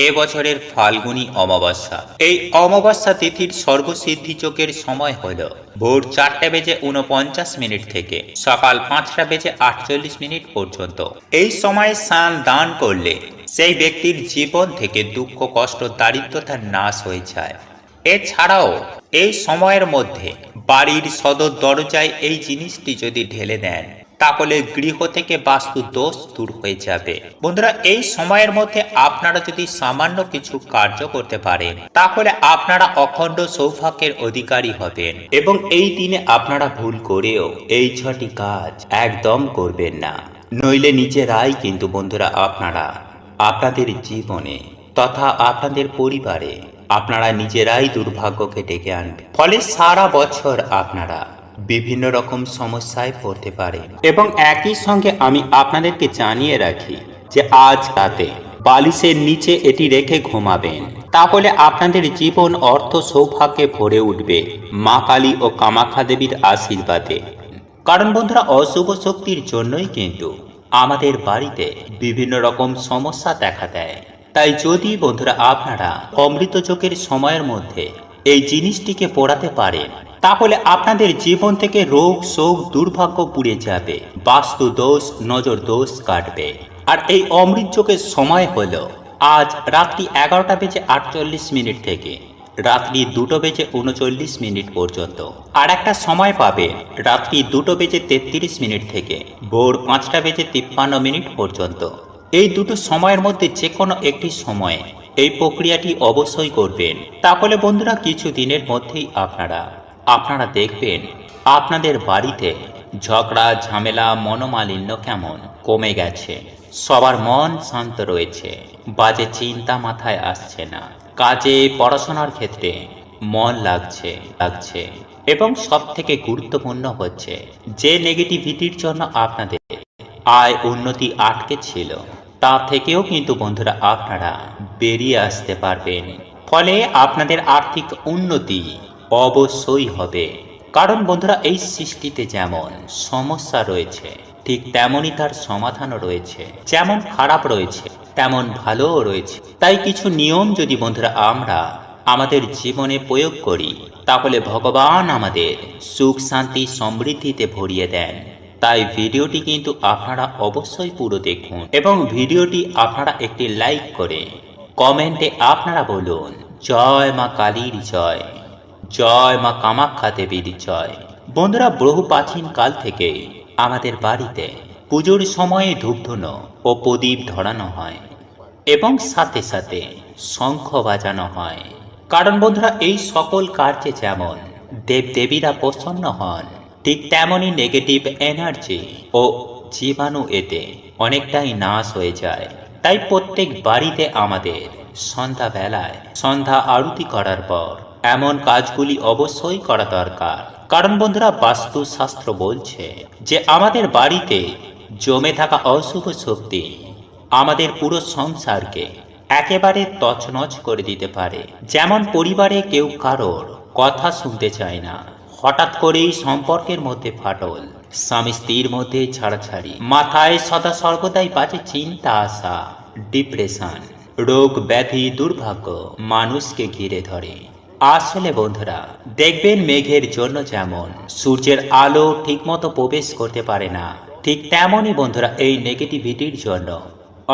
এবছরের ফাল্গুনী অমাবস্যা। এই অমাবস্যা তিথির সর্বসিদ্ধি যোগের সময় হল ভোর 4:49 থেকে সকাল 5:48 পর্যন্ত। এই সময়ে স্নান দান করলে সেই ব্যক্তির জীবন থেকে দুঃখ কষ্ট দারিদ্রতার নাশ হয়ে যায়। এছাড়াও এই সময়ের মধ্যে বাড়ির সদর দরজায় এই জিনিসটি যদি ঢেলে দেন তাহলে গৃহ থেকে বাস্তু দোষ দূর হয়ে যাবে। বন্ধুরা, এই সময়ের মধ্যে আপনারা যদি সামান্য কিছু কার্য করতে পারেন তাহলে আপনারা অখণ্ড সৌভাগ্যের অধিকারী হবেন। এবং এই দিনে আপনারা ভুল করেও এই 6টি কাজ একদম করবেন না, নইলে নিজেরাই কিন্তু বন্ধুরা আপনারা আপনাদের জীবনে তথা আপনাদের পরিবারে আপনারা নিজেরাই দুর্ভাগ্যকে ডেকে আনবে। ফলে সারা বছর আপনারা বিভিন্ন রকম সমস্যায় পড়তে পারেন। এবং একই সঙ্গে আমি আপনাদেরকে জানিয়ে রাখি যে আজ রাতে বালিশের নিচে এটি রেখে ঘুমাবেন, তাহলে আপনাদের জীবন অর্থ সৌভাগ্যে ভরে উঠবে মা কালী ও কামাখ্যা দেবীর আশীর্বাদে। কারণ বন্ধুরা, অশুভ শক্তির জন্যই কিন্তু আমাদের বাড়িতে বিভিন্ন রকম সমস্যা দেখা দেয়। তাই যদি বন্ধুরা আপনারা অমৃত যোগের সময়ের মধ্যে এই জিনিসটিকে পড়াতে পারেন তাহলে আপনাদের জীবন থেকে রোগ শোক দুর্ভাগ্য পুড়ে যাবে, বাস্তু দোষ নজর দোষ কাটবে। আর এই অমৃত যোগের সময় হল আজ রাত্রি 11:48 থেকে রাত্রি 2:39 পর্যন্ত। আর একটা সময় পাবে রাত্রি 2:33 থেকে ভোর 5:53 পর্যন্ত। এই দুটো সময়ের মধ্যে যে কোনো একটি সময়ে এই প্রক্রিয়াটি অবশ্যই করবেন। তাহলে বন্ধুরা কিছু দিনের মধ্যেই আপনারা দেখবেন আপনাদের বাড়িতে ঝগড়া ঝামেলা মনোমালিন্য কেমন কমে গেছে, সবার মন শান্ত রয়েছে, বাজে চিন্তা মাথায় আসছে না, কাজে পড়াশোনার ক্ষেত্রে মন লাগছে এবং সব থেকে গুরুত্বপূর্ণ হচ্ছে যে নেগেটিভিটির জন্য আপনাদের আয় উন্নতি আটকে ছিল তা থেকেও কিন্তু বন্ধুরা আপনারা বেরিয়ে আসতে পারবেন। ফলে আপনাদের আর্থিক উন্নতি অবশ্যই হবে। কারণ বন্ধুরা, এই সৃষ্টিতে যেমন সমস্যা রয়েছে ঠিক তেমনই তার সমাধানও রয়েছে। যেমন খারাপ রয়েছে তেমন ভালোও রয়েছে। তাই কিছু নিয়ম যদি বন্ধুরা আমরা আমাদের জীবনে প্রয়োগ করি তাহলে ভগবান আমাদের সুখ শান্তি সমৃদ্ধিতে ভরিয়ে দেন। তাই ভিডিওটি কিন্তু আপনারা অবশ্যই পুরো দেখুন এবং ভিডিওটি আপনারা একটি লাইক করে কমেন্টে আপনারা বলুন জয় মা কালীর জয়, জয় মা কামাখ্যা দেবীর জয়। বন্ধুরা, বহু প্রাচীন কাল থেকে আমাদের বাড়িতে পুজোর সময়ে ধূপধুনো ও প্রদীপ ধরানো হয় এবং সাথে সাথে শঙ্খ বাজানো হয়। কারণ বন্ধুরা, এই সকল কার্যে যেমন দেবদেবীরা প্রসন্ন হন ঠিক তেমনই নেগেটিভ এনার্জি ও জীবাণু এতে অনেকটাই নাশ হয়ে যায়। তাই প্রত্যেক বাড়িতে আমাদের সন্ধ্যা আরতি করার পর এমন কাজগুলি অবশ্যই করা দরকার। কারণ বন্ধুরা, বাস্তু শাস্ত্র বলছে যে আমাদের বাড়িতে জমে থাকা অশুভ শক্তি আমাদের পুরো সংসারকে একেবারে তছনছ করে দিতে পারে। যেমন পরিবারে কেউ কারোর কথা শুনতে চায় না, হঠাৎ করেই সম্পর্কের মধ্যে ফাটল, স্বামী স্ত্রীর মধ্যে ছাড়াছাড়ি, মাথায় সদা সর্বদাই বাজে চিন্তা আসা, ডিপ্রেশন, রোগ ব্যাধি দুর্ভাগ্য মানুষকে ঘিরে ধরে। আসলে বন্ধুরা দেখবেন মেঘের জন্য যেমন সূর্যের আলো ঠিকমতো প্রবেশ করতে পারে না, ঠিক তেমনই বন্ধুরা এই নেগেটিভিটির জন্য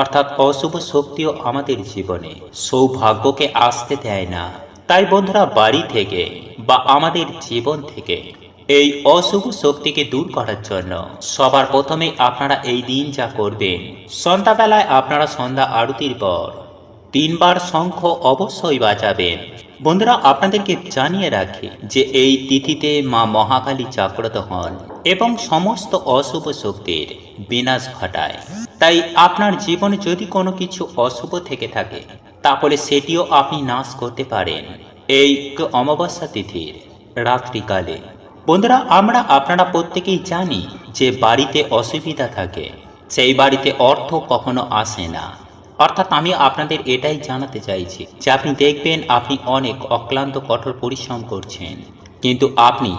অর্থাৎ অশুভ শক্তিও আমাদের জীবনে সৌভাগ্যকে আসতে দেয় না। তাই বন্ধুরা বাড়ি থেকে বা আমাদের জীবন থেকে এই অশুভ শক্তিকে দূর করার জন্য সবার প্রথমে আপনারা এই দিন যা করবেন, সন্ধ্যাবেলায় আপনারা সন্ধ্যা আরতির পর 3 বার শঙ্খ অবশ্যই বাজাবেন। বন্ধুরা, আপনাদেরকে জানিয়ে রাখি যে এই তিথিতে মা মহাকালী জাগ্রত হন এবং সমস্ত অশুভ শক্তির বিনাশ ঘটায়। তাই আপনার জীবনে যদি কোনো কিছু অশুভ থেকে থাকে তাহলে সেটিও আপনি নাশ করতে পারেন এই অমাবস্যা তিথির রাত্রিকালে। বন্ধুরা, আপনারা প্রত্যেকেই জানি যে বাড়িতে অসুবিধা থাকে সেই বাড়িতে অর্থ কখনো আসে না। অর্থাৎ আমি আপনাদের এটাই জানাতে চাইছি যে আপনি দেখবেন আপনি অনেক অক্লান্ত কঠোর পরিশ্রম করছেন কিন্তু আপনি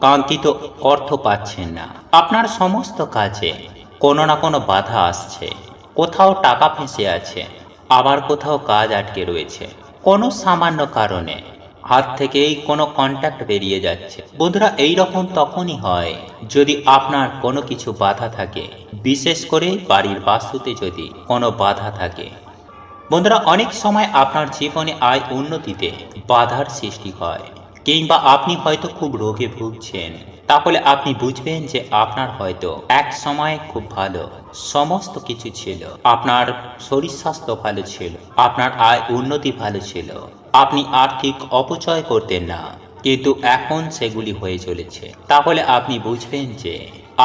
কাঙ্ক্ষিত অর্থ পাচ্ছেন না। আপনার সমস্ত কাজে কোনো না কোনো বাধা আসছে, কোথাও টাকা ফেঁসে আছে, আবার কোথাও কাজ আটকে রয়েছে, কোনো সামান্য কারণে হাত থেকেই কোনো কন্ট্যাক্ট বেরিয়ে যাচ্ছে। বন্ধুরা, এই রকম তখনই হয় যদি আপনার কোনো কিছু বাধা থাকে, বিশেষ করে বাড়ির বাস্তুতে যদি কোনো বাধা থাকে। বন্ধুরা, অনেক সময় আপনার জীবনে আয় উন্নতিতে বাধার সৃষ্টি হয়, কিংবা আপনি হয়তো খুব রোগে ভুগছেন। তাহলে আপনি বুঝবেন যে আপনার হয়তো এক সময় খুব ভালো সমস্ত কিছু ছিল, আপনার শরীর স্বাস্থ্য ভালো ছিল, আপনার আয় উন্নতি ভালো ছিল, আপনি আর্থিক অপচয় করতেন না, কিন্তু এখন সেগুলি হয়ে চলেছে। তাহলে আপনি বুঝবেন যে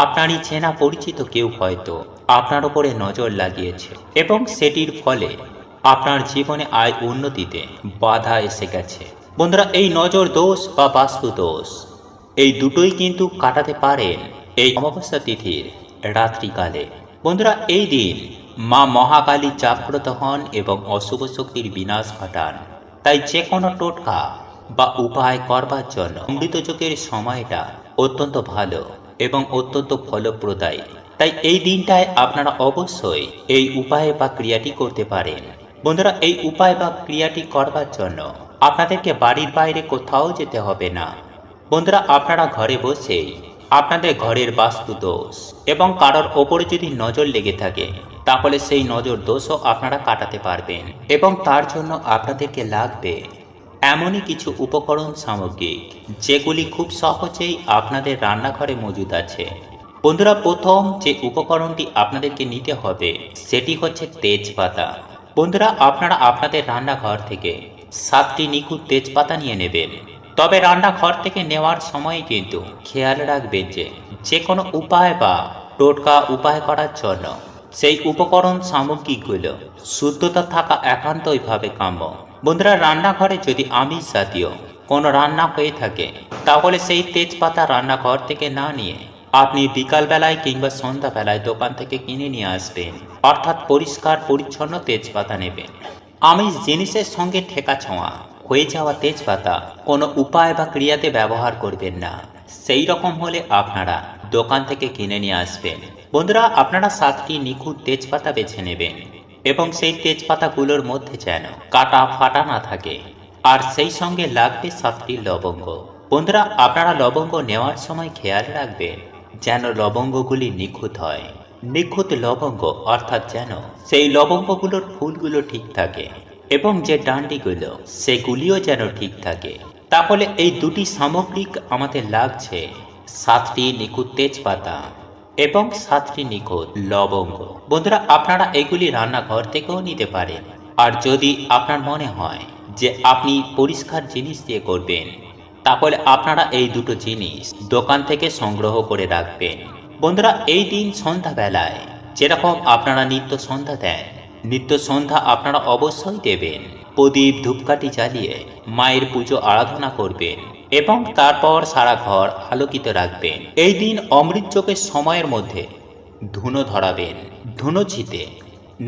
আপনারই চেনা পরিচিত কেউ হয়তো আপনার উপরে নজর লাগিয়েছে, এবং সেটির ফলে আপনার জীবনে আয় উন্নতিতে বাধা এসে গেছে। বন্ধুরা, এই নজর দোষ বা বাস্তু দোষ এই দুটোই কিন্তু কাটাতে পারেন এই অমাবস্যা তিথির রাত্রিকালে। বন্ধুরা, এই দিন মা মহাকালী জাগ্রত হন এবং অশুভ শক্তির বিনাশ ঘটান। তাই যে কোনো টোটকা বা উপায় করবার জন্য অমৃতযোগের সময়টা অত্যন্ত ভালো এবং অত্যন্ত ফলপ্রদায়ী। তাই এই দিনটায় আপনারা অবশ্যই এই উপায় বা ক্রিয়াটি করতে পারেন। বন্ধুরা, এই উপায় বা ক্রিয়াটি করবার জন্য আপনাদেরকে বাড়ির বাইরে কোথাও যেতে হবে না। বন্ধুরা, আপনারা ঘরে বসেই আপনাদের ঘরের বাস্তু দোষ এবং কারোর ওপরে যদি নজর লেগে থাকে, তাহলে সেই নজর দোষও আপনারা কাটাতে পারবেন। এবং তার জন্য আপনাদেরকে লাগবে এমনই কিছু উপকরণ সামগ্রী যেগুলি খুব সহজেই আপনাদের রান্নাঘরে মজুদ আছে। বন্ধুরা, প্রথম যে উপকরণটি আপনাদেরকে নিতে হবে সেটি হচ্ছে তেজপাতা। বন্ধুরা, আপনারা আপনাদের রান্নাঘর থেকে 7টি নিখুঁত তেজপাতা নিয়ে নেবেন। তবে রান্নাঘর থেকে নেওয়ার সময় কিন্তু খেয়াল রাখবেন যে যে কোনো উপায় বা টোটকা উপায় করার জন্য সেই উপকরণ সামগ্রীগুলো শুদ্ধতা থাকা একান্তইভাবে কাম্য। বন্ধুরা, রান্নাঘরে যদি আমিষ জাতীয় কোনো রান্না হয়ে থাকে, তাহলে সেই তেজপাতা রান্নাঘর থেকে না নিয়ে আপনি বিকালবেলায় কিংবা সন্ধ্যাবেলায় দোকান থেকে কিনে নিয়ে আসবেন। অর্থাৎ পরিষ্কার পরিচ্ছন্ন তেজপাতা নেবেন। আমিষ জিনিসের সঙ্গে ঠেকা ছোঁয়া হয়ে যাওয়া তেজপাতা কোনো উপায় বা ক্রিয়াতে ব্যবহার করবেন না। সেই রকম হলে আপনারা দোকান থেকে কিনে নিয়ে আসবেন। বন্ধুরা, আপনারা 7টি নিখুঁত তেজপাতা বেছে নেবেন এবং সেই তেজপাতাগুলোর মধ্যে যেন কাটা ফাটা না থাকে। আর সেই সঙ্গে লাগবে 7টি লবঙ্গ। বন্ধুরা, আপনারা লবঙ্গ নেওয়ার সময় খেয়াল রাখবেন যেন লবঙ্গগুলি নিখুঁত হয়। নিখুঁত লবঙ্গ অর্থাৎ যেন সেই লবঙ্গগুলোর ফুলগুলো ঠিক থাকে এবং যে ডান্ডিগুলো সেগুলিও যেন ঠিক থাকে। তাহলে এই দুটি সামগ্রিক আমাদের লাগছে 7টি নিখুঁত তেজপাতা এবং 7টি নিখুঁত লবঙ্গ। বন্ধুরা, আপনারা এগুলি রান্নাঘর থেকেও নিতে পারেন। আর যদি আপনার মনে হয় যে আপনি পরিষ্কার জিনিস দিয়ে করবেন, তাহলে আপনারা এই দুটো জিনিস দোকান থেকে সংগ্রহ করে রাখবেন। বন্ধুরা, এই দিন সন্ধ্যাবেলায় যেরকম আপনারা নিত্য সন্ধ্যা দেন, নিত্য সন্ধ্যা আপনারা অবশ্যই দেবেন। প্রদীপ ধূপকাঠি জ্বালিয়ে মায়ের পুজো আরাধনা করবেন এবং তারপর সারা ঘর আলোকিত রাখবেন। এই দিন অমৃত যোগের সময়ের মধ্যে ধুনো ধরাবেন। ধুনোচিতে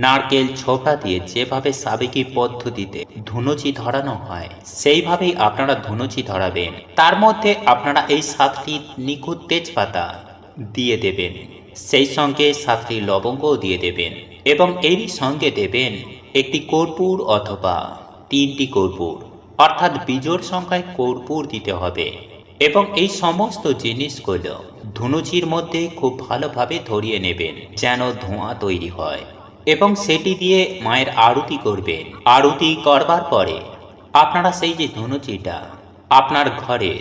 নারকেল ছোবড়া দিয়ে যেভাবে সাবেকি পদ্ধতিতে ধুনুচি ধরানো হয়, সেইভাবেই আপনারা ধুনুচি ধরাবেন। তার মধ্যে আপনারা এই 7টি নিখুঁত তেজপাতা দিয়ে দেবেন, সেই সঙ্গে 7টি লবঙ্গও দিয়ে দেবেন এবং এরই সঙ্গে দেবেন একটি কর্পূর অথবা 3টি কর্পূর, অর্থাৎ বিজোড় সংখ্যায় কর্পূর দিতে হবে। এবং এই সমস্ত জিনিসগুলো ধুনুচির মধ্যে খুব ভালোভাবে ধরিয়ে নেবেন যেন ধোঁয়া তৈরি হয় এবং সেটি দিয়ে মায়ের আরতি করবেন। আরতি করবার পরে আপনারা সেই যে ধুনুচিটা আপনার ঘরে,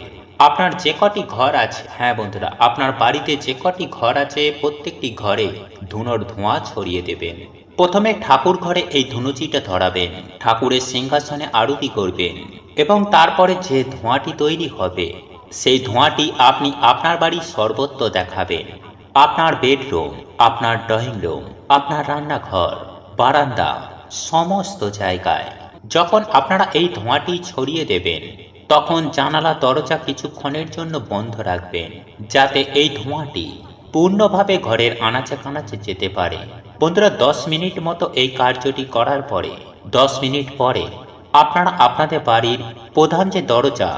আপনার যে কটি ঘর আছে, হ্যাঁ বন্ধুরা, আপনার বাড়িতে যে কটি ঘর আছে প্রত্যেকটি ঘরে ধুনোর ধোঁয়া ছড়িয়ে দেবেন। প্রথমে ঠাকুর ঘরে এই ধুনুচিটা ধরাবেন, ঠাকুরের সিংহাসনে আরতি করবেন এবং তারপরে যে ধোঁয়াটি তৈরি হবে সেই ধোঁয়াটি আপনি আপনার বাড়ির সর্বত্র দেখাবেন। আপনার বেডরুম, আপনার ড্রয়িং রুম, আপনার রান্নাঘর, বারান্দা, সমস্ত জায়গায় যখন আপনারা এই ধোঁয়াটি ছড়িয়ে দেবেন, তখন জানালা দরজা কিছুক্ষণের জন্য বন্ধ রাখবেন, যাতে এই ধোঁয়াটি পূর্ণভাবে ঘরের আনাচে কানাচে যেতে পারে। বন্ধুরা, 10 মিনিট মতো এই কার্যটি করার পরে 10 মিনিট পরে আপনারা আপনাদের বাড়ির প্রধান যে দরজা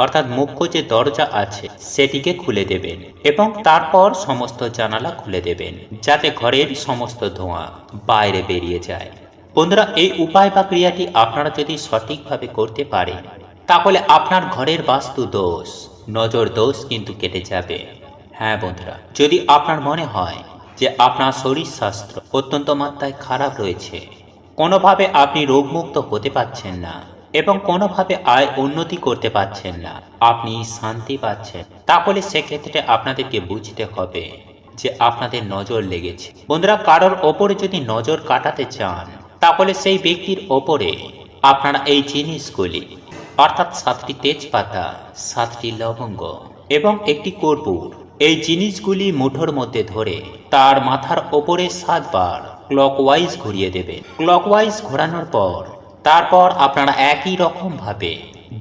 অর্থাৎ মুখ্য যে দরজা আছে সেটিকে খুলে দেবেন এবং তারপর সমস্ত জানালা খুলে দেবেন, যাতে ঘরের সমস্ত ধোঁয়া বাইরে বেরিয়ে যায়। বন্ধুরা, এই উপায় বা ক্রিয়াটি আপনারা যদি সঠিকভাবে করতে পারেন, তাহলে আপনার ঘরের বাস্তু দোষ, নজর দোষ কিন্তু কেটে যাবে। হ্যাঁ বন্ধুরা, যদি আপনার মনে হয় যে আপনার শরীর স্বাস্থ্য অত্যন্ত মাত্রায় খারাপ রয়েছে, কোনোভাবে আপনি রোগমুক্ত হতে পারছেন না এবং কোনোভাবে আয় উন্নতি করতে পারছেন না, আপনি শান্তি পাচ্ছেন, তাহলে সেক্ষেত্রে আপনাদেরকে বুঝতে হবে যে আপনাদের নজর লেগেছে। বন্ধুরা, কারোর ওপরে যদি নজর কাটাতে চান, তাহলে সেই ব্যক্তির ওপরে আপনারা এই জিনিসগুলি অর্থাৎ 7টি তেজপাতা, 7টি লবঙ্গ এবং একটি কর্পূর, এই জিনিসগুলি মুঠোর মধ্যে ধরে তার মাথার ওপরে 7 বার ক্লকওয়াইজ ঘুরিয়ে দেবেন। ক্লকওয়াইজ ঘোরানোর পর তারপর আপনারা একই রকম ভাবে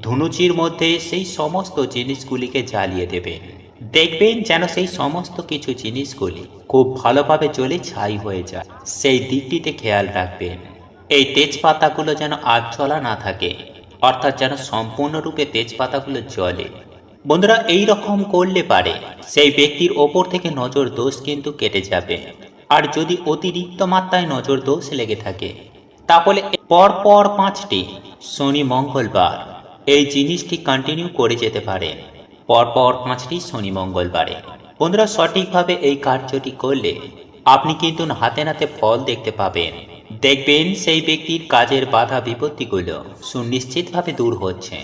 ধুনুচির মধ্যে সেই সমস্ত জিনিসগুলিকে জ্বালিয়ে দেবেন। দেখবেন যেন সেই সমস্ত কিছু জিনিসগুলি খুব ভালোভাবে জ্বলে ছাই হয়ে যায়, সেই দিকটিতে খেয়াল রাখবেন। এই তেজপাতাগুলো যেন আগ জ্বলা না থাকে, অর্থাৎ যেন সম্পূর্ণরূপে তেজপাতাগুলো জ্বলে। বন্ধুরা, এই রকম করলে পারে সেই ব্যক্তির ওপর থেকে নজর দোষ কিন্তু কেটে যাবে। আর যদি অতিরিক্ত মাত্রায় নজর দোষ লেগে থাকে, তাহলে পরপর 5টি শনি মঙ্গলবার এই জিনিসটি কন্টিনিউ করে যেতে পারেন, পরপর 5টি শনি মঙ্গলবারে। বন্ধুরা, সঠিকভাবে এই কার্যটি করলে আপনি কিন্তু হাতে নাতে ফল দেখতে পাবেন। দেখবেন সেই ব্যক্তির কাজের বাধা বিপত্তিগুলো সুনিশ্চিতভাবে দূর হচ্ছে,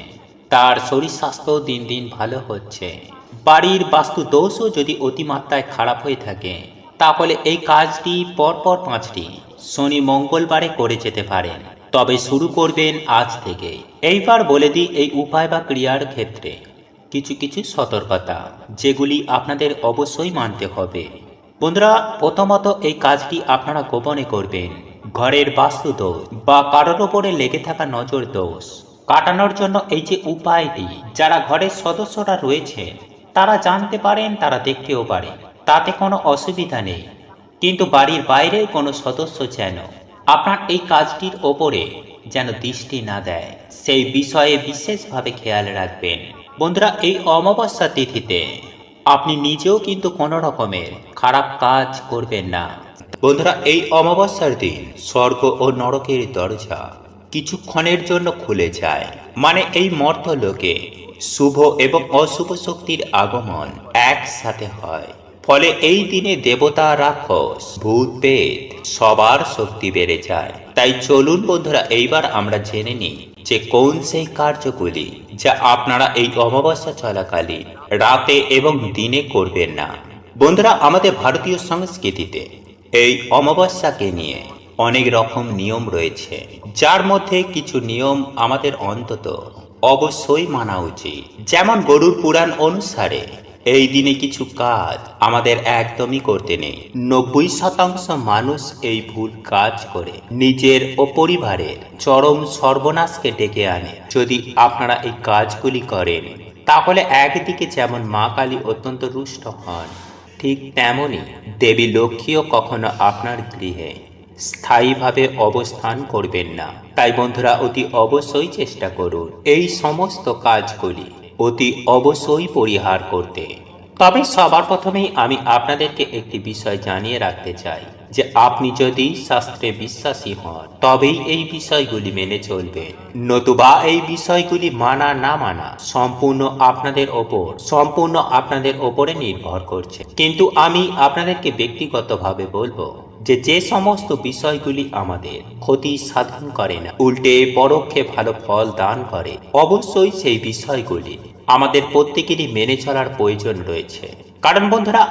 তার শরীর স্বাস্থ্য দিন দিন ভালো হচ্ছে। বাড়ির বাস্তু দোষও যদি অতিমাত্রায় খারাপ হয়ে থাকে, তাহলে এই কাজটি পরপর 5টি শনি মঙ্গলবারে করে যেতে পারেন। তবে শুরু করবেন আজ থেকে। এইবার বলে দিই এই উপায় বা ক্রিয়ার ক্ষেত্রে কিছু কিছু সতর্কতা, যেগুলি আপনাদের অবশ্যই মানতে হবে। বন্ধুরা, প্রথমত এই কাজটি আপনারা গোপনে করবেন। ঘরের বাস্তু দোষ বা কারোর ওপরে লেগে থাকা নজর দোষ কাটানোর জন্য এই যে উপায়টি, যারা ঘরের সদস্যরা রয়েছে তারা জানতে পারেন, তারা দেখতেও পারে, তাতে কোনো অসুবিধা নেই। কিন্তু বাড়ির বাইরের কোনো সদস্য যেন আপনার এই কাজটির ওপরে যেন দৃষ্টি না দেয়, সেই বিষয়ে বিশেষভাবে খেয়াল রাখবেন। বন্ধুরা, এই অমাবস্যা তিথিতে আপনি নিজেও কিন্তু কোনো রকমের খারাপ কাজ করবেন না। বন্ধুরা, এই অমাবস্যার দিন স্বর্গ ও নরকের দরজা কিছুক্ষণের জন্য খুলে যায়, মানে এই মর্তলোকে শুভ এবং অশুভ শক্তির আগমন একসাথে হয়। ফলে এই দিনে দেবতা, রাক্ষস, ভূত, পেট সবার শক্তি বেড়ে যায়। তাই চলুন বন্ধুরা, এইবার আমরা জেনে নিই যে কোন সেই কার্যগুলি যা আপনারা এই অমাবস্যা চলাকালীন রাতে এবং দিনে করবেন না। বন্ধুরা, আমাদের ভারতীয় সংস্কৃতিতে এই অমাবস্যাকে নিয়ে অনেক রকম নিয়ম রয়েছে, যার মধ্যে কিছু নিয়ম আমাদের অন্তত অবশ্যই মানা উচিত। যেমন গরুর পুরাণ অনুসারে এই দিনে কিছু কাজ আমাদের একদমই করতে নেই। 90% মানুষ এই ভুল কাজ করে নিজের ও পরিবারের চরম সর্বনাশকে ডেকে আনে। যদি আপনারা এই কাজগুলি করেন, তাহলে একদিকে যেমন মা কালী অত্যন্ত রুষ্ট হন, ঠিক তেমনি দেবী লক্ষ্মীও কখনো আপনার গৃহে স্থায়ীভাবে অবস্থান করবেন না। তাই বন্ধুরা, অতি অবশ্যই চেষ্টা করুন এই সমস্ত কাজগুলি অতি অবশ্যই পরিহার করতে। তবে সবার প্রথমেই আমি আপনাদেরকে একটি বিষয় জানিয়ে রাখতে চাই যে আপনি যদি শাস্ত্রে বিশ্বাসী হন, তবেই এই বিষয়গুলি মেনে চলবেন। নতুবা এই বিষয়গুলি মানা না মানা সম্পূর্ণ আপনাদের ওপরে নির্ভর করছে। কিন্তু আমি আপনাদেরকে ব্যক্তিগতভাবে বলবো যে সমস্ত বিষয়গুলি আমাদের ক্ষতি সাধন করে না, উল্টে পরোক্ষে ভালো ফল দান করে, অবশ্যই সেই বিষয়গুলি আমাদের প্রত্যেকেরই মেনে চলার প্রয়োজন রয়েছে। কারণ বন্ধুরা,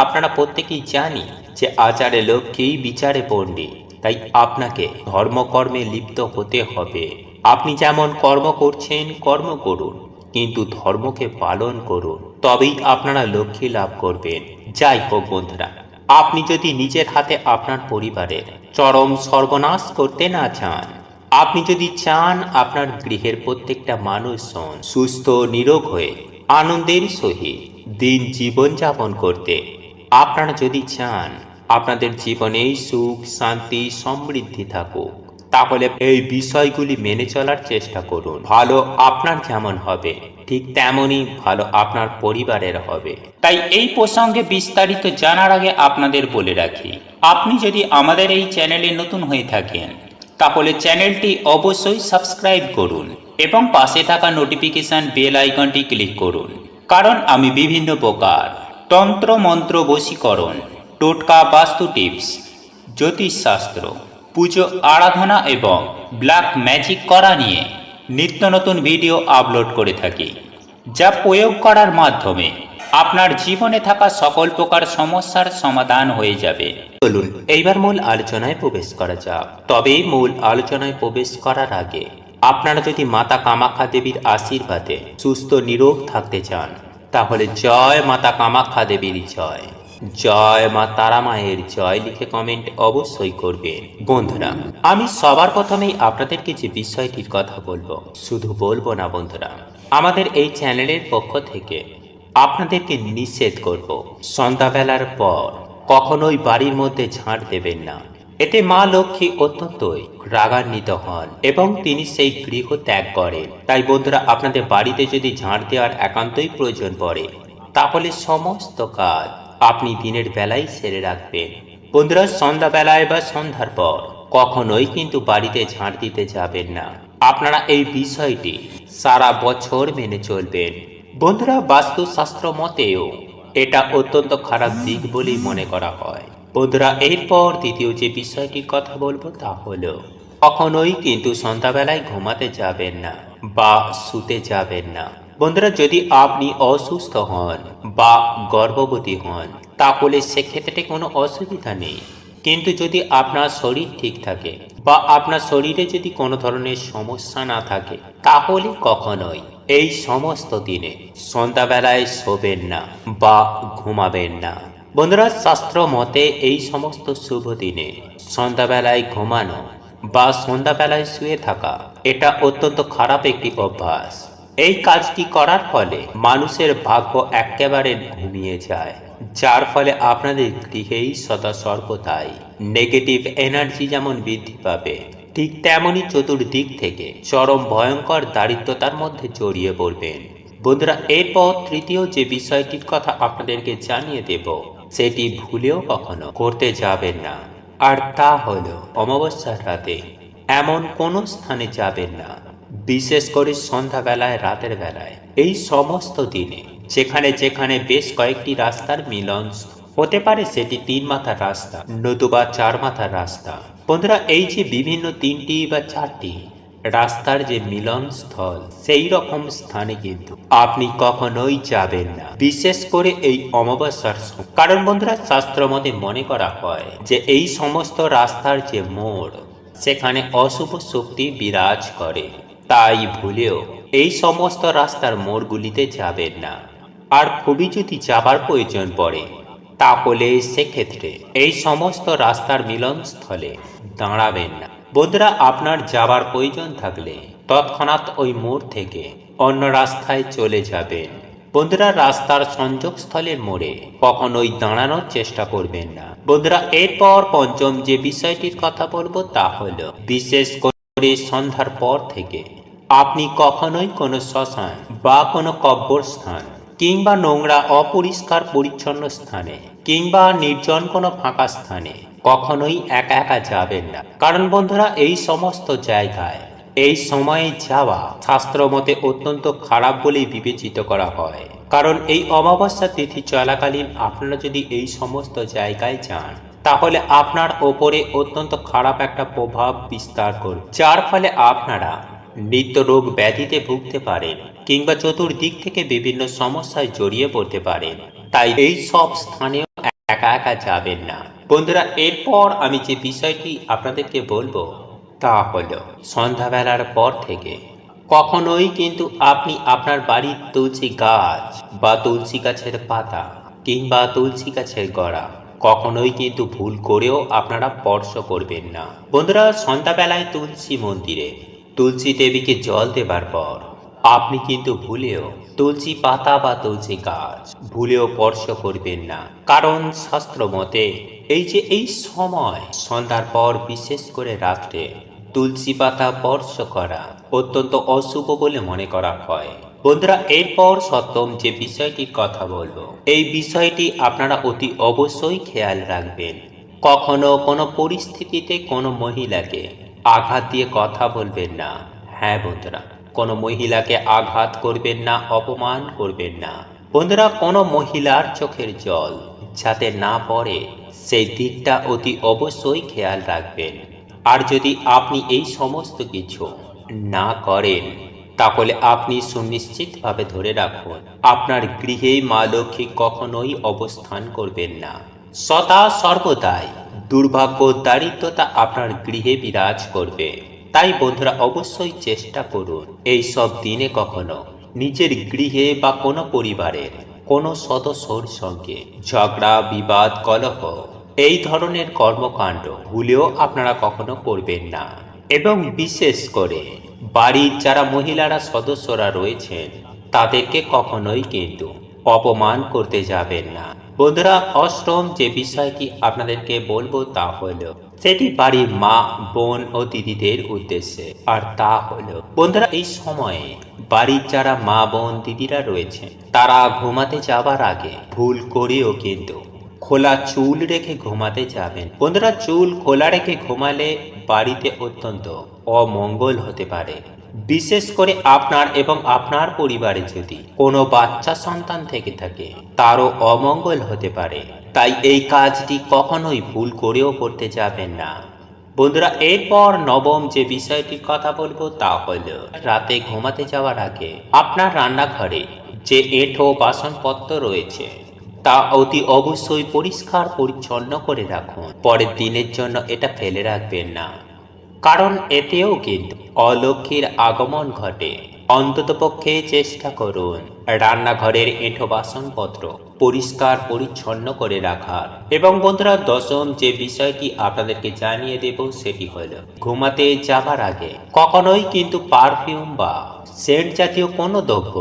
আপনারা প্রত্যেকেই জানি যে আচারে লক্ষ্মী, বিচারে পণ্ডিত। তাই আপনাকে ধর্মকর্মে লিপ্ত হতে হবে। আপনি যেমন কর্ম করছেন কর্ম করুন, কিন্তু ধর্মকে পালন করুন, তবেই আপনারা লক্ষ্মী লাভ করবেন। যাই হোক বন্ধুরা, আপনি যদি নিজের হাতে আপনার পরিবারের চরম সর্বনাশ করতে না চান, আপনি যদি চান আপনার গৃহের প্রত্যেকটা মানুষ সুস্থ নিরোগ হয়ে আনন্দের সহিত দিন জীবন যাপন করতে, আপনারা যদি চান আপনাদের জীবনে সুখ, শান্তি, সমৃদ্ধি থাকুক, তাহলে এই বিষয়গুলি মেনে চলার চেষ্টা করুন। ভালো আপনার যেমন হবে, ঠিক তেমনই ভালো আপনার পরিবারের হবে। তাই এই প্রসঙ্গে বিস্তারিত জানার আগে আপনাদের বলে রাখি, আপনি যদি আমাদের এই চ্যানেলে নতুন হয়ে থাকেন, তাহলে চ্যানেলটি অবশ্যই সাবস্ক্রাইব করুন এবং পাশে থাকা নোটিফিকেশন বেল আইকনটি ক্লিক করুন, কারণ আমি বিভিন্ন প্রকার তন্ত্র মন্ত্র বশীকরণ, টোটকা, বাস্তু টিপস, জ্যোতিষশাস্ত্র, পুজো আরাধনা এবং ব্ল্যাক ম্যাজিক করা নিয়ে নিত্য নতুন ভিডিও আপলোড করে থাকি, যা প্রয়োগ করার মাধ্যমে আপনার জীবনে থাকা সকল প্রকার সমস্যার সমাধান হয়ে যাবে। চলুন এইবার মূল আলোচনায় প্রবেশ করা যাক। তবে মূল আলোচনায় প্রবেশ করার আগে আপনারা যদি মাতা কামাখ্যা দেবীর আশীর্বাদে সুস্থ নিরোগ থাকতে চান, তাহলে জয় মাতা কামাখ্যা দেবীর জয়, জয় মা তারা মায়ের জয় লিখে কমেন্ট অবশ্যই করবেন। বন্ধুরা, আমি সবার প্রথমেই আপনাদেরকে যে বিষয়টির কথা বলবো, শুধু বলবো না বন্ধুরা, আমাদের এই চ্যানেলের পক্ষ থেকে আপনাদেরকে নিষেধ করব, সন্ধ্যাবেলার পর কখনোই বাড়ির মধ্যে ঝাঁট দেবেন না। এতে মা লক্ষ্মী অত্যন্তই রাগান্বিত হন এবং তিনি সেই গৃহ ত্যাগ করেন। তাই বন্ধুরা, আপনাদের বাড়িতে যদি ঝাঁট দেওয়ার একান্তই প্রয়োজন পড়ে, তাহলে সমস্ত কাজ আপনি দিনের বেলায় সেরে রাখবেন। বন্ধুরা, সন্ধ্যাবেলায় বা সন্ধ্যার পর কখনোই কিন্তু বাড়িতে ঝাঁট দিতে যাবেন না। আপনারা এই বিষয়টি সারা বছর মেনে চলবেন। বন্ধুরা, বাস্তুশাস্ত্র মতেও এটা অত্যন্ত খারাপ দিক বলেই মনে করা হয়। বন্ধুরা, এরপর দ্বিতীয় যে বিষয়টির কথা বলবো তা হলো, কখনোই কিন্তু সন্ধ্যাবেলায় ঘুমাতে যাবেন না বা শুতে যাবেন না। বন্ধুরা, যদি আপনি অসুস্থ হন বা গর্ভবতী হন, তাহলে সেক্ষেত্রে কোনো অসুবিধা নেই। কিন্তু যদি আপনার শরীর ঠিক থাকে বা আপনার শরীরে যদি কোনো ধরনের সমস্যা না থাকে, তাহলে কখনোই এই সমস্ত দিনে সন্ধ্যাবেলায় শোবেন না বা ঘুমাবেন না। বন্ধুরা, শাস্ত্র মতে এই সমস্ত শুভ দিনে সন্ধ্যাবেলায় ঘুমানো বা সন্ধ্যাবেলায় শুয়ে থাকা এটা অত্যন্ত খারাপ একটি অভ্যাস। এই কাজটি করার ফলে মানুষের ভাগ্য একেবারে ঘুমিয়ে যায়, যার ফলে আপনাদের গৃহেই সদা সর্বদাই নেগেটিভ এনার্জি যেমন বৃদ্ধি পাবে, ঠিক তেমনই চতুর্দিক থেকে চরম ভয়ঙ্কর দারিদ্রতার মধ্যে জড়িয়ে পড়বেন। বন্ধুরা, এরপর তৃতীয় যে বিষয়টির কথা আপনাদেরকে জানিয়ে দেব, সেটি ভুলেও কখনো করতে যাবেন না, আর তা হলো অমাবস্যার রাতে এমন কোনো স্থানে যাবেন না, বিশেষ করে সন্ধ্যাবেলায়, রাতের বেলায়। এই সমস্ত দিনে যেখানে যেখানে বেশ কয়েকটি রাস্তার মিলন হতে পারে, সেটি 3 মাথার রাস্তা নতুবা 4 মাথার রাস্তা। বন্ধুরা, এই যে বিভিন্ন 3টি বা 4টি রাস্তার যে মিলন স্থল, সেই রকম স্থানে কিন্তু আপনি কখনোই যাবেন না, বিশেষ করে এই অমাবস্যার সময়। কারণ বন্ধুরা, শাস্ত্র মতে মনে করা হয় যে এই সমস্ত রাস্তার যে মোড়, সেখানে অশুভ শক্তি বিরাজ করে। তাই ভুলেও এই সমস্ত রাস্তার মোড়গুলিতে যাবেন না। আর খুবই যদি যাবার প্রয়োজন পড়ে, তাহলে সেক্ষেত্রে এই সমস্ত রাস্তার মিলনস্থলে দাঁড়াবেন না। বন্ধুরা, আপনার যাবার প্রয়োজন থাকলে তৎক্ষণাৎ ওই মোড় থেকে অন্য রাস্তায় চলে যাবেন। বন্ধুরা, রাস্তার সংযোগস্থলের মোড়ে কখনোই দাঁড়ানোর চেষ্টা করবেন না। বন্ধুরা, এরপর পঞ্চম যে বিষয়টির কথা বলবো তা হলো, বিশেষ করে সন্ধ্যার পর থেকে আপনি কখনোই কোনো শ্মশান বা কোনো কবরস্থান কিংবা নোংরা অপরিষ্কার পরিচ্ছন্ন স্থানে কিংবা নির্জন কোনো ফাঁকা স্থানে কখনোই একা একা যাবেন না। কারণ বন্ধুরা, এই সমস্ত জায়গায় এই সময়ে যাওয়া শাস্ত্র মতে অত্যন্ত খারাপ বলেই বিবেচিত করা হয়। কারণ এই অমাবস্যা তিথি চলাকালীন আপনারা যদি এই সমস্ত জায়গায় যান, তাহলে আপনার ওপরে অত্যন্ত খারাপ একটা প্রভাব বিস্তার করবে, যার ফলে আপনারা নিত্য রোগ ব্যাধিতে ভুগতে পারেন কিংবা চতুর্দিক থেকে বিভিন্ন সমস্যায় জড়িয়ে পড়তে পারেন। তাই এই সব স্থানেও একা একা যাবেন না। বন্ধুরা, এরপর আমি যে বিষয়টি আপনাদেরকে বলবো তা হলো, সন্ধ্যাবেলার পর থেকে কখনোই কিন্তু আপনি আপনার বাড়ির তুলসী গাছ বা তুলসী গাছের পাতা কিংবা তুলসী গাছের গোড়া কখনোই কিন্তু ভুল করেও আপনারা স্পর্শ করবেন না। বন্ধুরা, সন্ধ্যাবেলায় তুলসী মন্দিরে তুলসী দেবীকে জল দেবার পর আপনি কিন্তু ভুলেও তুলসী পাতা বা তুলসী গাছ ভুলেও স্পর্শ করবেন না। কারণ শাস্ত্র মতে এই সময় সন্ধ্যার পর, বিশেষ করে রাত্রে তুলসী পাতা স্পর্শ করা অত্যন্ত অশুভ বলে মনে করা হয়। বন্ধুরা, এরপর সপ্তম যে বিষয়টির কথা বলবো, এই বিষয়টি আপনারা অতি অবশ্যই খেয়াল রাখবেন। কখনো কোনো পরিস্থিতিতে কোনো মহিলাকে আঘাত দিয়ে কথা বলবেন না। হ্যাঁ বন্ধুরা, কোনো মহিলাকে আঘাত করবেন না, অপমান করবেন না। বন্ধুরা, কোনো মহিলার চোখের জল যাতে না পড়ে সেই দিকটা অতি অবশ্যই খেয়াল রাখবেন। আর যদি আপনি এই সমস্ত কিছু না করেন তাহলে আপনি সুনিশ্চিতভাবে ধরে রাখুন আপনার গৃহে মা লক্ষ্মী কখনোই অবস্থান করবেন না। সদা সর্বদাই দুর্ভাগ্য দারিদ্রতা আপনার গৃহে বিরাজ করবে। তাই বন্ধুরা, অবশ্যই চেষ্টা করুন এই সব দিনে কখনো নিজের গৃহে বা কোনো পরিবারের কোনো সদস্যর সঙ্গে ঝগড়া, বিবাদ, কলহ এই ধরনের কর্মকাণ্ড ভুলেও আপনারা কখনো করবেন না। এবং বিশেষ করে বাড়ির যারা মহিলারা সদস্যরা রয়েছেন তাদেরকে কখনোই কিন্তু অপমান করতে যাবেন না। বন্ধুরা, অষ্টম যে বিষয়টি আপনাদেরকে বলবো তা হলো সেটি বাড়ির মা, বোন ও দিদিদের উদ্দেশ্যে। আর তা হলো বন্ধুরা, এই সময়ে বাড়ির যারা মা, বোন, দিদিরা রয়েছেন তারা ঘুমাতে যাবার আগে ভুল করেও কিন্তু খোলা চুল রেখে ঘুমাতে যাবেন। বন্ধুরা, চুল খোলা রেখে ঘুমালে বাড়িতে অত্যন্ত অমঙ্গল হতে পারে। বিশেষ করে আপনার এবং আপনার পরিবারে যদি কোনো বাচ্চা সন্তান থেকে থাকে তারও অমঙ্গল হতে পারে। তাই এই কাজটি কখনোই ভুল করেও করতে যাবেন না। বন্ধুরা, এরপর নবম যে বিষয়টির কথা বলবো তা হলো রাতে ঘুমাতে যাওয়ার আগে আপনার রান্নাঘরে যে এঁঠো বাসনপত্র রয়েছে তা অতি অবশ্যই পরিষ্কার পরিচ্ছন্ন করে রাখুন। পরের দিনের জন্য এটা ফেলে রাখবেন না, কারণ এতেও কিন্তু অলক্ষ্মীর আগমন ঘটে। অন্ততপক্ষে চেষ্টা করুন রান্নাঘরের এঁঠো বাসনপত্র পরিষ্কার পরিচ্ছন্ন করে রাখার। এবং বন্ধুরা, দশম যে বিষয়টি আপনাদেরকে জানিয়ে দেব সেটি হলো ঘুমাতে যাবার আগে কখনোই কিন্তু পারফিউম বা সেন্ট জাতীয় কোনো দ্রব্য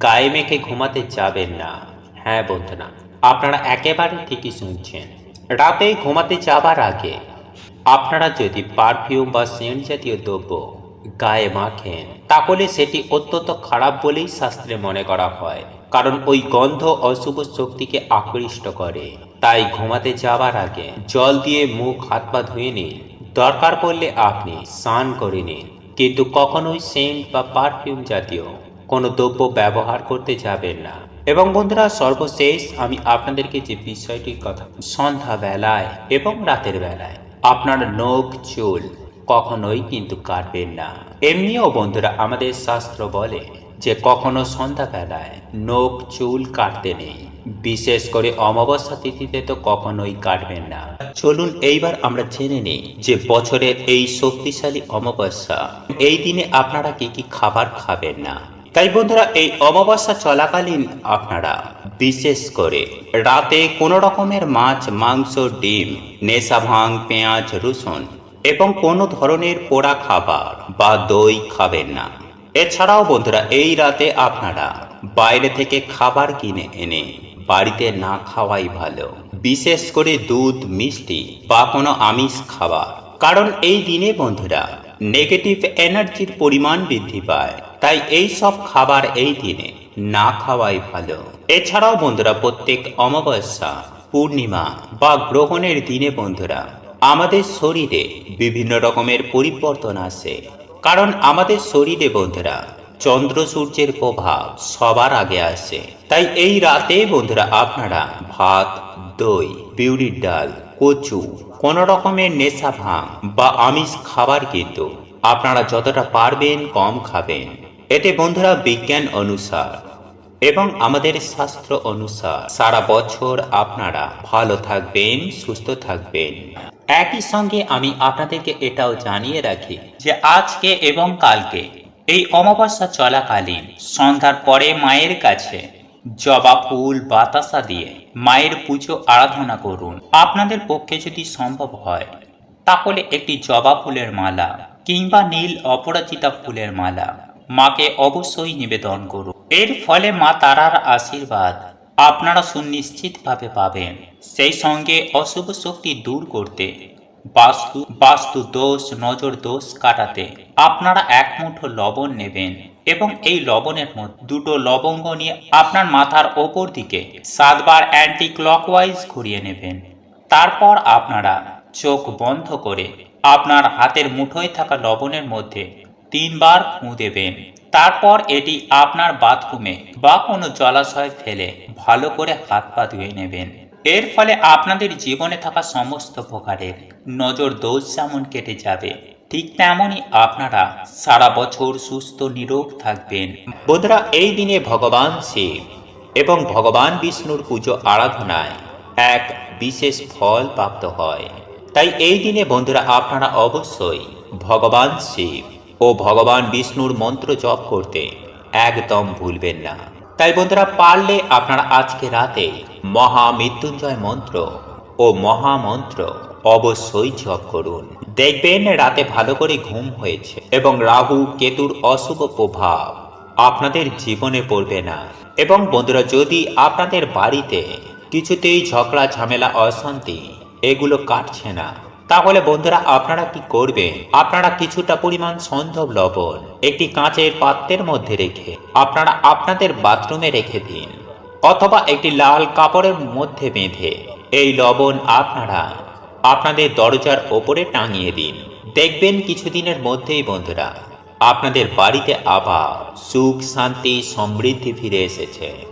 গায়ে মেখে ঘুমাতে যাবেন না। হ্যাঁ বন্ধুরা, আপনারা একেবারে ঠিকই শুনছেন। রাতে ঘুমাতে যাবার আগে আপনারা যদি পারফিউম বা সেন্ট জাতীয় দ্রব্য গায়ে মাখেন তাহলে সেটি অত্যন্ত খারাপ বলেই শাস্ত্রে মনে করা হয়, কারণ ওই গন্ধ অশুভ শক্তিকে আকৃষ্ট করে। তাই ঘুমাতে যাবার আগে জল দিয়ে মুখ হাত পা ধুয়ে নিন, দরকার পড়লে আপনি স্নান করে নিন, কিন্তু কখনোই সেন্ট বা পারফিউম জাতীয় কোনো দ্রব্য ব্যবহার করতে যাবেন না। এবং বন্ধুরা, সর্বশেষ আমি আপনাদেরকে যে বিষয়টির কথা, সন্ধ্যা বেলায় এবং রাতের বেলায় আপনার নখ চুল কখনোই কিন্তু কাটবেন না। এমনিও বন্ধুরা, আমাদের শাস্ত্র বলে যে কখনো সন্ধ্যাবেলায় নখ চুল কাটতে নেই, বিশেষ করে অমাবস্যা তিথিতে তো কখনোই কাটবেন না। চলুন এইবার আমরা জেনে নিই যে বছরের এই শক্তিশালী অমাবস্যা এই দিনে আপনারা কি কি খাবার খাবেন না। তাই বন্ধুরা, এই অমাবস্যা চলাকালীন আপনারা বিশেষ করে রাতে কোনো রকমের মাছ, মাংস, ডিম, নেশা ভাং, পেঁয়াজ, রসুন এবং কোনো ধরনের পোড়া খাবার বা দই খাবেন না। এছাড়াও বন্ধুরা, এই রাতে আপনারা বাইরে থেকে খাবার কিনে এনে বাড়িতে না খাওয়াই ভালো, বিশেষ করে দুধ, মিষ্টি বা কোনো আমিষ খাবার। কারণ এই দিনে বন্ধুরা নেগেটিভ এনার্জির পরিমাণ বৃদ্ধি পায়, তাই এই সব খাবার এই দিনে না খাওয়াই ভালো। এছাড়াও বন্ধুরা, প্রত্যেক অমাবস্যা, পূর্ণিমা বা গ্রহণের দিনে বন্ধুরা আমাদের শরীরে বিভিন্ন রকমের পরিবর্তন আসে, কারণ আমাদের শরীরে বন্ধুরা চন্দ্র সূর্যের প্রভাব সবার আগে আসে। তাই এই রাতে বন্ধুরা আপনারা ভাত, দই, বিউলির ডাল, কচু, কোন রকমের নেশা ভাঙ বা আমিষ খাবার কিন্তু আপনারা যতটা পারবেন কম খাবেন। এতে বন্ধুরা বিজ্ঞান অনুসার এবং আমাদের শাস্ত্র অনুসার সারা বছর আপনারা ভালো থাকবেন, সুস্থ থাকবেন। একই সঙ্গে আমি আপনাদেরকে এটাও জানিয়ে রাখি যে আজকে এবং কালকে এই অমাবস্যা চলাকালীন সন্ধ্যার পরে মায়ের কাছে জবা ফুল, বাতাসা দিয়ে মায়ের পুজো আরাধনা করুন। আপনাদের পক্ষে যদি সম্ভব হয় তাহলে একটি জবা ফুলের মালা কিংবা নীল অপরাজিতা ফুলের মালা মাকে অবশ্যই নিবেদন করুন। এর ফলে মা তারার আশীর্বাদ আপনারা সুনিশ্চিতভাবে পাবেন। সেই সঙ্গে অশুভ শক্তি দূর করতে, বাস্তু দোষ, নজর দোষ কাটাতে আপনারা এক মুঠো লবণ নেবেন এবং এই লবণের মধ্যে দুটো লবঙ্গ নিয়ে আপনার মাথার ওপর দিকে 7 বার অ্যান্টি ক্লকওয়াইজ ঘুরিয়ে নেবেন। তারপর আপনারা চোখ বন্ধ করে আপনার হাতের মুঠোয় থাকা লবণের মধ্যে 3 বার ফুঁ দেবেন। তারপর এটি আপনার বাথরুমে বা কোনো জলাশয়ে ফেলে ভালো করে হাত পা ধুয়ে নেবেন। এর ফলে আপনাদের জীবনে থাকা সমস্ত প্রকারের নজর দোষ যেমন কেটে যাবে, ঠিক তেমনই আপনারা সারা বছর সুস্থ নিরোগ থাকবেন। বন্ধুরা, এই দিনে ভগবান শিব এবং ভগবান বিষ্ণুর পুজো আরাধনায় এক বিশেষ ফল প্রাপ্ত হয়। তাই এই দিনে বন্ধুরা আপনারা অবশ্যই ভগবান শিব ও ভগবান বিষ্ণুর মন্ত্র জপ করতে একদম ভুলবেন না। তাই বন্ধুরা, পারলে আপনারা আজকে রাতে মহামৃত্যুঞ্জয় মন্ত্র ও মহামন্ত্র অবশ্যই জপ করুন। দেখবেন রাতে ভালো করে ঘুম হয়েছে এবং রাহু কেতুর অশুভ প্রভাব আপনাদের জীবনে পড়বে না। এবং বন্ধুরা, যদি আপনাদের বাড়িতে কিছুতেই ঝগড়া ঝামেলা অশান্তি এগুলো কাটছে না, তাহলে বন্ধুরা আপনারা কি করবেন, আপনারা কিছুটা পরিমাণ সন্ধব লবণ একটি কাঁচের পাত্রের মধ্যে রেখে আপনারা আপনাদের বাথরুমে রেখে দিন, অথবা একটি লাল কাপড়ের মধ্যে বেঁধে এই লবণ আপনারা আপনাদের দরজার ওপরে টাঙিয়ে দিন। দেখবেন কিছুদিনের মধ্যেই বন্ধুরা আপনাদের বাড়িতে আবার সুখ শান্তি সমৃদ্ধি ফিরে এসেছে।